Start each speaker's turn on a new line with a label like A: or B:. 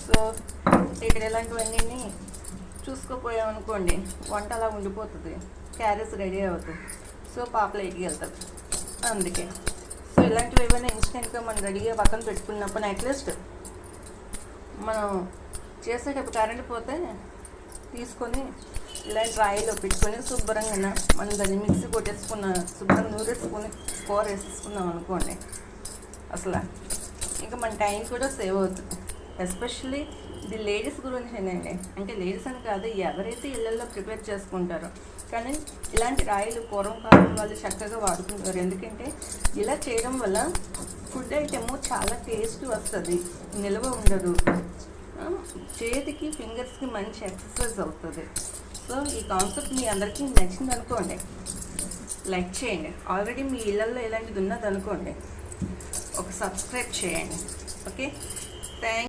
A: So ఇక్కడ ఇలాంటివన్నీ చూసుకోపోయామనుకోండి, వంట అలా ఉండిపోతుంది, క్యారెట్స్ రెడీ అవుతుంది. సో పాప లైట్కి వెళ్తుంది. అందుకే సో ఇలాంటివి ఏమైనా ఇన్స్టెంట్గా మనం రెడీగా పక్కన పెట్టుకున్నప్పుడు అట్లీస్ట్ మనం చేసేటప్పుడు కరెంట్ పోతే తీసుకొని ఇలాంటి రాయిలో పెట్టుకొని శుభ్రంగా మనం దాన్ని మిక్సీ కొట్టేసుకున్న శుభ్రంగా నూరేసుకొని కూర వేసేసుకున్నాం అనుకోండి, అసలు ఇంకా మన టైం కూడా సేవ్ అవుతుంది. ఎస్పెషల్లీ ఇది లేడీస్ గురించేనండి. అంటే లేడీస్ అని కాదు, ఎవరైతే ఇళ్ళల్లో ప్రిపేర్ చేసుకుంటారో, కానీ ఇలాంటి రాయిలు పూర్వకాలం వాళ్ళు చక్కగా వాడుకుంటారు. ఎందుకంటే ఇలా చేయడం వల్ల ఫుడ్ ఐటెము చాలా టేస్ట్ వస్తుంది, నిల్వ ఉండదు, చేతికి ఫింగర్స్కి మంచి ఎక్సర్సైజ్ అవుతుంది. సో ఈ కాన్సెప్ట్ మీ అందరికీ నచ్చింది అనుకోండి, లైక్ చేయండి. ఆల్రెడీ మీ ఇళ్ళల్లో ఇలాంటిది ఉన్నది అనుకోండి, ఒక సబ్స్క్రైబ్ చేయండి. Okay, thank